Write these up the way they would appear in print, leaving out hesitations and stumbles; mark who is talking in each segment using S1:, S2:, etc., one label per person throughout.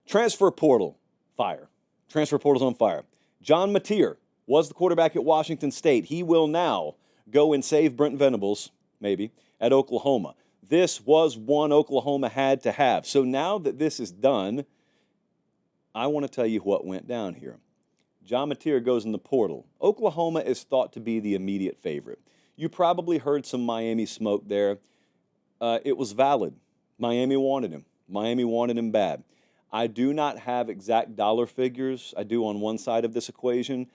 S1: Transfer portal, fire. Transfer portal's on fire. John Mattier was the quarterback at Washington State. He will now go and save Brent Venables, maybe, at Oklahoma. This was one Oklahoma had to have. So now that this is done, I want to tell you what went down here. John Mattier goes in the portal. Oklahoma is thought to be the immediate favorite. You probably heard some Miami smoke there. It was valid. Miami wanted him. Miami wanted him bad. I do not have exact dollar figures. I do on one side of this equation.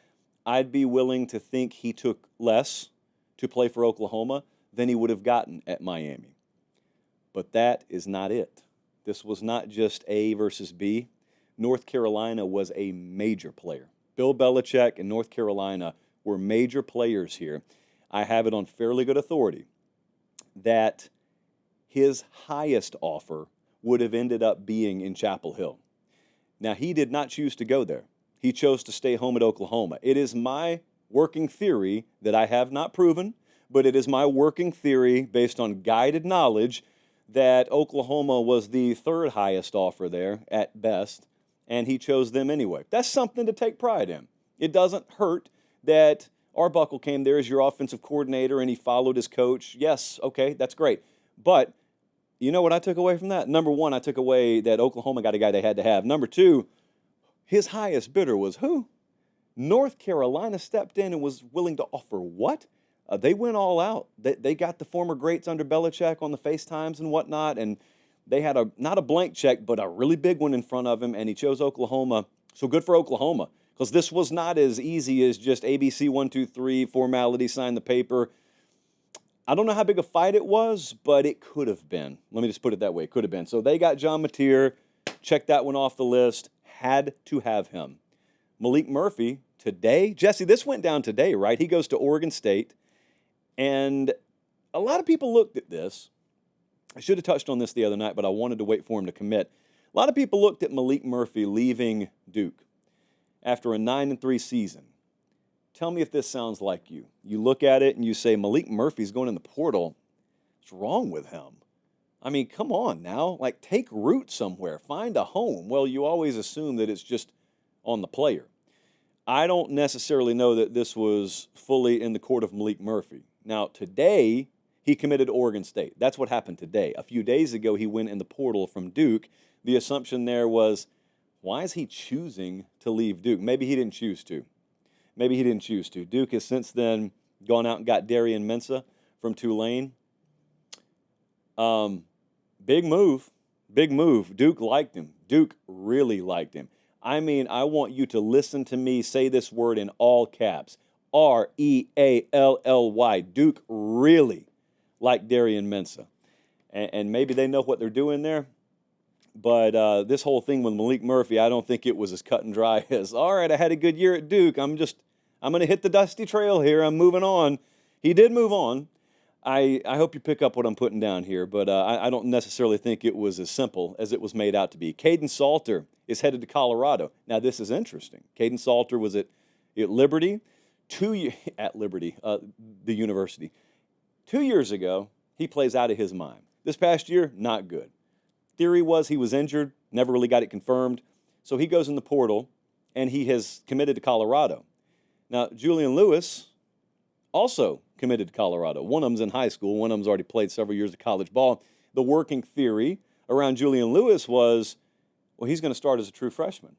S1: I'd be willing to think he took less to play for Oklahoma than he would have gotten at Miami. But that is not it. This was not just A versus B. North Carolina was a major player. Bill Belichick and North Carolina were major players here. I have it on fairly good authority that his highest offer would have ended up being in Chapel Hill. Now, he did not choose to go there. He chose to stay home at Oklahoma. It is my working theory that I have not proven, but it is my working theory based on guided knowledge that Oklahoma was the third highest offer there at best, and he chose them anyway. That's something to take pride in. It doesn't hurt that Arbuckle came there as your offensive coordinator and he followed his coach. Yes, okay, that's great. But you know what I took away from that? Number one, I took away that Oklahoma got a guy they had to have. Number two, his highest bidder was who? North Carolina stepped in and was willing to offer what? They went all out. They got the former greats under Belichick on the FaceTimes and whatnot, and they had not a blank check, but a really big one in front of him, and he chose Oklahoma. So good for Oklahoma, because this was not as easy as just ABC 1, 2, 3, formality, sign the paper. I don't know how big a fight it was, but it could have been. Let me just put it that way. It could have been. So they got John Mattier. Check that one off the list. Had to have him. Malik Murphy, today. Jesse, this went down today, right? He goes to Oregon State. And a lot of people looked at this. I should have touched on this the other night, but I wanted to wait for him to commit. A lot of people looked at Malik Murphy leaving Duke after a 9-3 season. Tell me if this sounds like you. You look at it and you say, Malik Murphy's going in the portal. What's wrong with him? I mean, come on now. Like, take root somewhere. Find a home. Well, you always assume that it's just on the player. I don't necessarily know that this was fully in the court of Malik Murphy. Now, today, he committed to Oregon State. That's what happened today. A few days ago, he went in the portal from Duke. The assumption there was, why is he choosing to leave Duke? Maybe he didn't choose to. Maybe he didn't choose to. Duke has since then gone out and got Darian Mensah from Tulane. Big move. Big move. Duke liked him. Duke really liked him. I mean, I want you to listen to me say this word in all caps. R-E-A-L-L-Y. Duke really liked Darian Mensah. And maybe they know what they're doing there. But this whole thing with Malik Murphy, I don't think it was as cut and dry as, all right, I had a good year at Duke. I'm going to hit the dusty trail here. I'm moving on. He did move on. I hope you pick up what I'm putting down here, but I don't necessarily think it was as simple as it was made out to be. Kaden Salter is headed to Colorado. Now, this is interesting. Kaden Salter was at Liberty, the university. 2 years ago, he plays out of his mind. This past year, not good. Theory was he was injured, never really got it confirmed. So he goes in the portal, and he has committed to Colorado. Now, Julian Lewis also committed to Colorado. One of them's in high school. One of them's already played several years of college ball. The working theory around Julian Lewis was, well, he's going to start as a true freshman.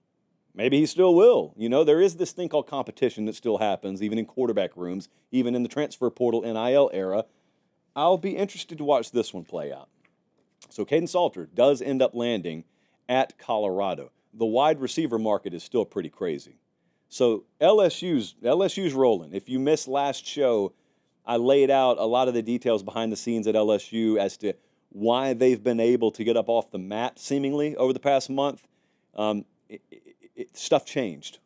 S1: Maybe he still will. You know, there is this thing called competition that still happens, even in quarterback rooms, even in the transfer portal NIL era. I'll be interested to watch this one play out. So Kaden Salter does end up landing at Colorado. The wide receiver market is still pretty crazy. So LSU's rolling. If you missed last show, I laid out a lot of the details behind the scenes at LSU as to why they've been able to get up off the mat seemingly over the past month. Stuff changed.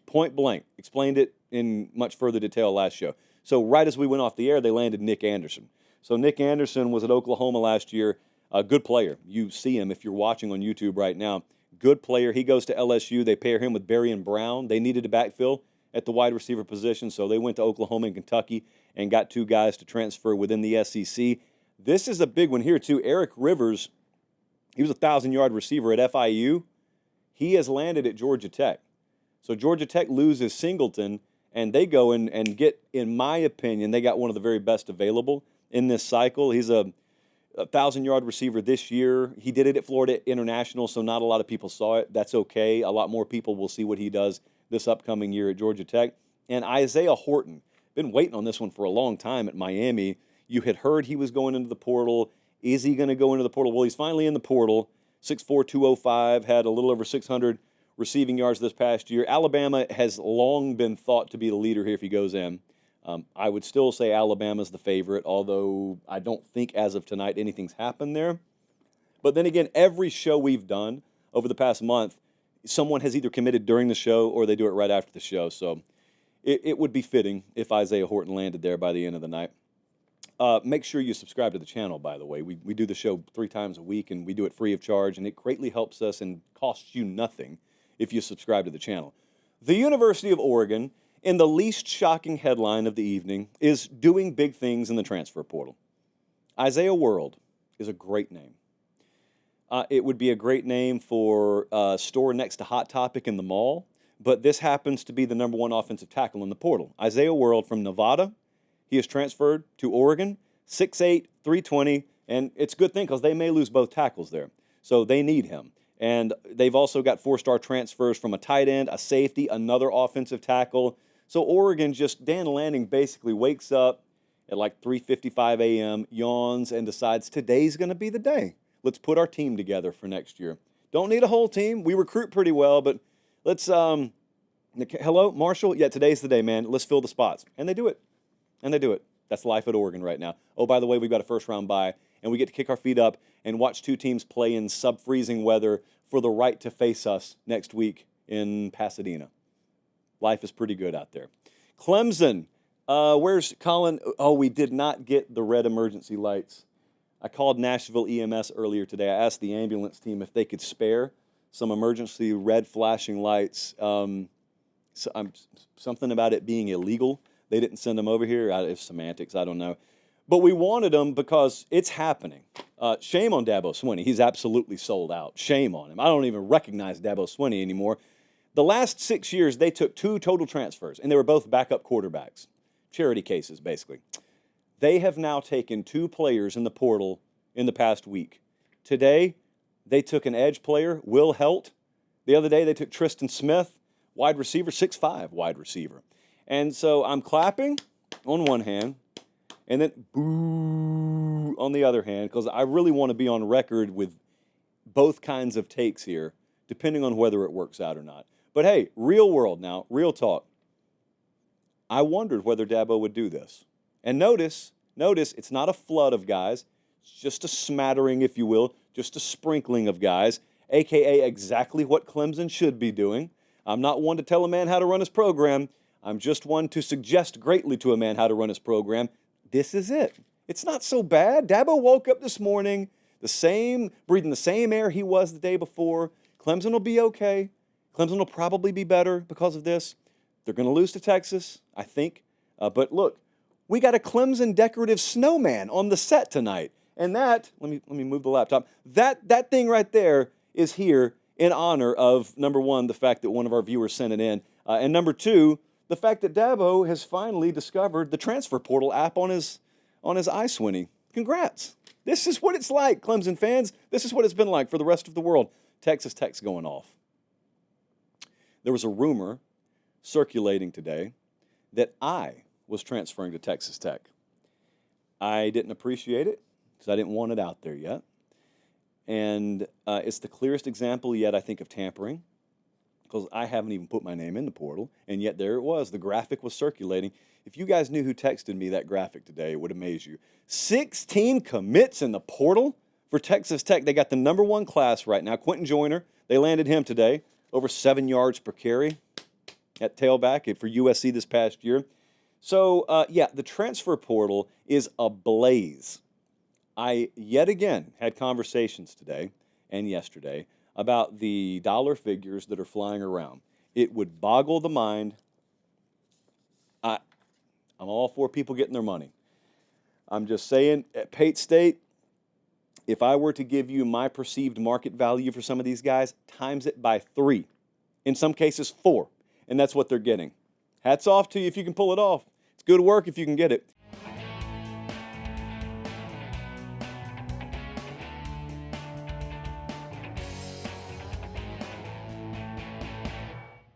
S1: Point blank. Explained it in much further detail last show. So right as we went off the air, they landed Nick Anderson. So Nick Anderson was at Oklahoma last year. A good player. You see him if you're watching on YouTube right now. Good player. He goes to LSU. They pair him with Berrien Brown. They needed a backfill at the wide receiver position, so they went to Oklahoma and Kentucky and got two guys to transfer within the SEC. This is a big one here, too. Eric Rivers, he was a 1,000-yard receiver at FIU. He has landed at Georgia Tech. So Georgia Tech loses Singleton, and they go in and get, in my opinion, they got one of the very best available in this cycle. He's a 1,000-yard receiver this year. He did it at Florida International, so not a lot of people saw it. That's okay. A lot more people will see what he does this upcoming year at Georgia Tech. And Isaiah Horton, been waiting on this one for a long time at Miami. You had heard he was going into the portal. Is he going to go into the portal? Well, he's finally in the portal. 6'4", 205, had a little over 600 receiving yards this past year. Alabama has long been thought to be the leader here if he goes in. I would still say Alabama's the favorite, although I don't think as of tonight anything's happened there. But then again, every show we've done over the past month, someone has either committed during the show or they do it right after the show. So it would be fitting if Isaiah Horton landed there by the end of the night. Make sure you subscribe to the channel, by the way. We do the show 3 times a week, and we do it free of charge, and it greatly helps us and costs you nothing if you subscribe to the channel. The University of Oregon, in the least shocking headline of the evening, is doing big things in the transfer portal. Isaiah World is a great name. It would be a great name for a store next to Hot Topic in the mall, but this happens to be the number 1 offensive tackle in the portal. Isaiah World from Nevada. He is transferred to Oregon, 6'8", 320, and it's a good thing because they may lose both tackles there. So they need him. And they've also got 4-star transfers from a tight end, a safety, another offensive tackle. So Oregon just, Dan Lanning basically wakes up at like 3:55 a.m., yawns, and decides today's going to be the day. Let's put our team together for next year. Don't need a whole team. We recruit pretty well, but let's, hello, Marshall? Yeah, today's the day, man. Let's fill the spots. And they do it. And they do it. That's life at Oregon right now. Oh, by the way, we've got a first-round bye, and we get to kick our feet up and watch 2 teams play in sub-freezing weather for the right to face us next week in Pasadena. Life is pretty good out there. Clemson, where's Colin? Oh, we did not get the red emergency lights. I called Nashville EMS earlier today. I asked the ambulance team if they could spare some emergency red flashing lights. Something about it being illegal. They didn't send them over here. It's semantics. I don't know. But we wanted them because it's happening. Shame on Dabo Swinney. He's absolutely sold out. Shame on him. I don't even recognize Dabo Swinney anymore. The last 6 years, they took 2 total transfers, and they were both backup quarterbacks. Charity cases, basically. They have now taken 2 players in the portal in the past week. Today, they took an edge player, Will Helt. The other day, they took Tristan Smith, wide receiver, 6'5", wide receiver. And so I'm clapping on one hand, and then boo on the other hand, because I really want to be on record with both kinds of takes here, depending on whether it works out or not. But hey, real world now, real talk. I wondered whether Dabo would do this. And notice, it's not a flood of guys. It's just a smattering, if you will, just a sprinkling of guys, a.k.a. exactly what Clemson should be doing. I'm not one to tell a man how to run his program. I'm just one to suggest greatly to a man how to run his program. This is it. It's not so bad. Dabo woke up this morning, breathing the same air he was the day before. Clemson will be okay. Clemson will probably be better because of this. They're going to lose to Texas, I think. But look, we got a Clemson decorative snowman on the set tonight. And that, let me move the laptop. That thing right there is here in honor of, number 1, the fact that one of our viewers sent it in. And number 2, the fact that Dabo has finally discovered the transfer portal app on his iSwinny. Congrats. This is what it's like, Clemson fans. This is what it's been like for the rest of the world. Texas Tech's going off. There was a rumor circulating today that I was transferring to Texas Tech. I didn't appreciate it because I didn't want it out there yet. And it's the clearest example yet, I think, of tampering, because I haven't even put my name in the portal, and yet there it was. The graphic was circulating. If you guys knew who texted me that graphic today, it would amaze you. 16 commits in the portal for Texas Tech. They got the number 1 class right now, Quentin Joyner. They landed him today, over 7 yards per carry at tailback for USC this past year. So, the transfer portal is ablaze. I, yet again, had conversations today and yesterday about the dollar figures that are flying around. It would boggle the mind. I'm all for people getting their money. I'm just saying, at Pate State, if I were to give you my perceived market value for some of these guys, times it by 3, in some cases 4, and that's what they're getting. Hats off to you if you can pull it off. It's good work if you can get it.